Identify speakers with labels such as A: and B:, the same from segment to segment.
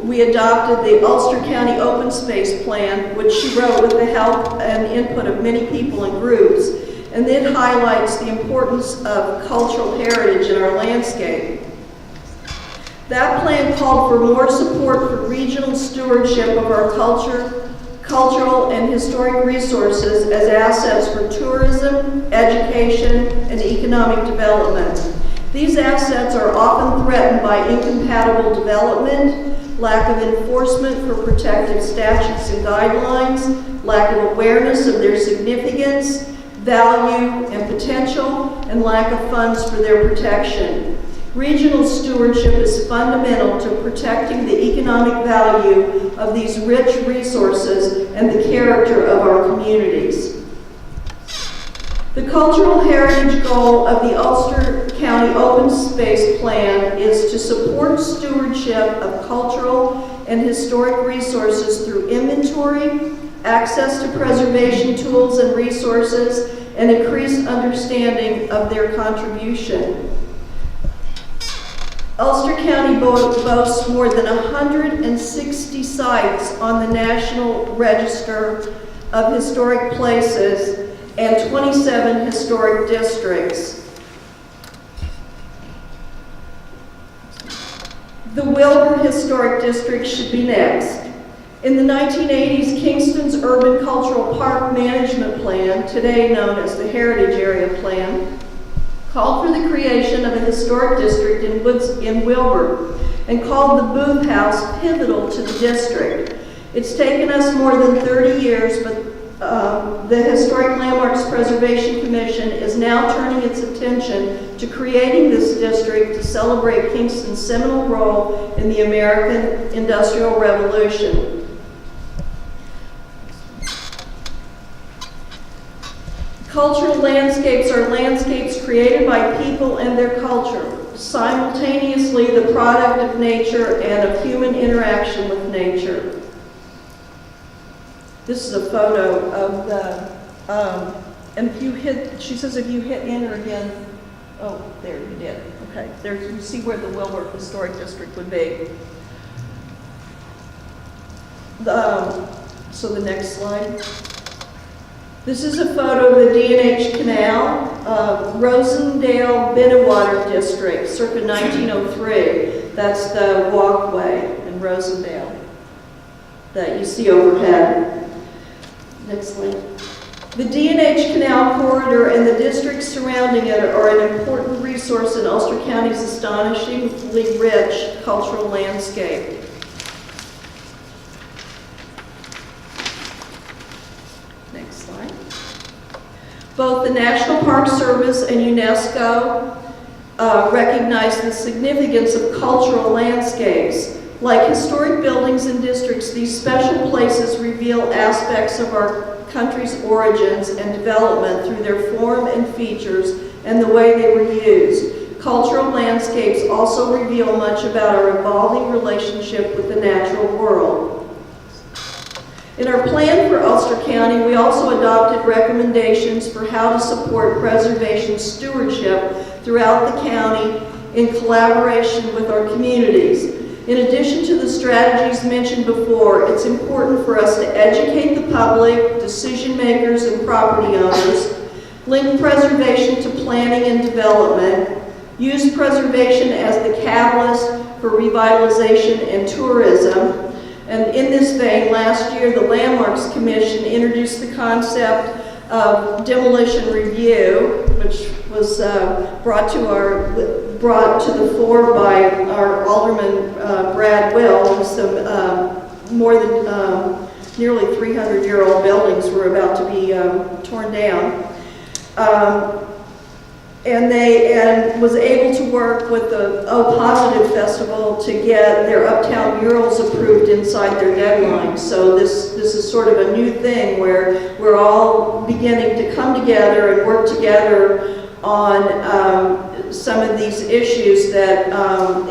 A: we adopted the Ulster County Open Space Plan, which she wrote with the help and input of many people and groups, and it highlights the importance of cultural heritage in our landscape. That plan called for more support for regional stewardship of our cultural and historic resources as assets for tourism, education, and economic development. These assets are often threatened by incompatible development, lack of enforcement for protective statutes and guidelines, lack of awareness of their significance, value, and potential, and lack of funds for their protection. Regional stewardship is fundamental to protecting the economic value of these rich resources and the character of our communities. The cultural heritage goal of the Ulster County Open Space Plan is to support stewardship of cultural and historic resources through inventory, access to preservation tools and resources, and increased understanding of their contribution. Ulster County boasts more than 160 sites on the National Register of Historic Places and 27 historic districts. The Wilbur Historic District should be next. In the 1980s, Kingston's Urban Cultural Park Management Plan, today known as the Heritage Area Plan, called for the creation of a historic district in Wilbur and called the Booth House pivotal to the district. It's taken us more than 30 years, but the Historic Landmarks Preservation Commission is now turning its attention to creating this district to celebrate Kingston's seminal role in the American Industrial Revolution. Cultural landscapes are landscapes created by people and their culture, simultaneously the product of nature and of human interaction with nature. This is a photo of the, and if you hit, she says if you hit enter again, oh, there you did. Okay, there you see where the Wilbur Historic District would be. So the next slide. This is a photo of the D&H Canal, Rosendale Binnewater District, circa 1903. That's the walkway in Rosendale that you see overhead. Next slide. The D&H Canal corridor and the districts surrounding it are an important resource in Ulster County's astonishingly rich cultural landscape. Next slide. Both the National Park Service and UNESCO recognize the significance of cultural landscapes. Like historic buildings and districts, these special places reveal aspects of our country's origins and development through their form and features and the way they were used. Cultural landscapes also reveal much about our evolving relationship with the natural world. In our plan for Ulster County, we also adopted recommendations for how to support preservation stewardship throughout the county in collaboration with our communities. In addition to the strategies mentioned before, it's important for us to educate the public, decision makers, and property owners, link preservation to planning and development, use preservation as the catalyst for revitalization and tourism. And in this vein, last year, the Landmarks Commission introduced the concept of demolition review, which was brought to the fore by our Alderman Brad Will, and some more than nearly 300-year-old buildings were about to be torn down. And was able to work with the O Positive Festival to get their Uptown murals approved inside their deadline. So this is sort of a new thing where we're all beginning to come together and work together on some of these issues that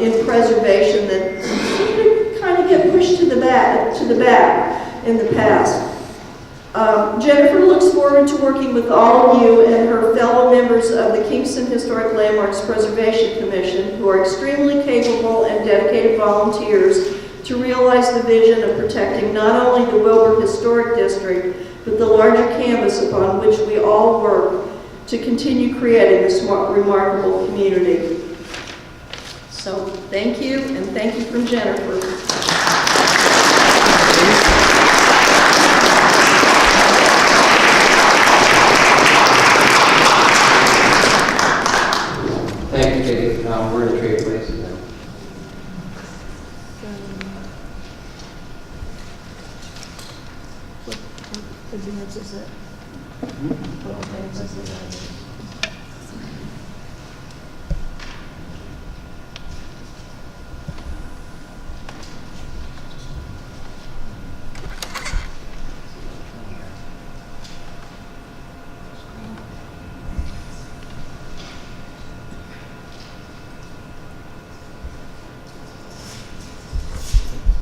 A: in preservation that seem to kind of get pushed to the back in the past. Jennifer looks forward to working with all of you and her fellow members of the Kingston Historic Landmarks Preservation Commission, who are extremely capable and dedicated volunteers to realize the vision of protecting not only the Wilbur Historic District, but the larger canvas upon which we all work to continue creating this remarkable community. So thank you, and thank you from Jennifer.
B: Thank you, Katie. We're in trade places now.
A: What advances it? What advances it?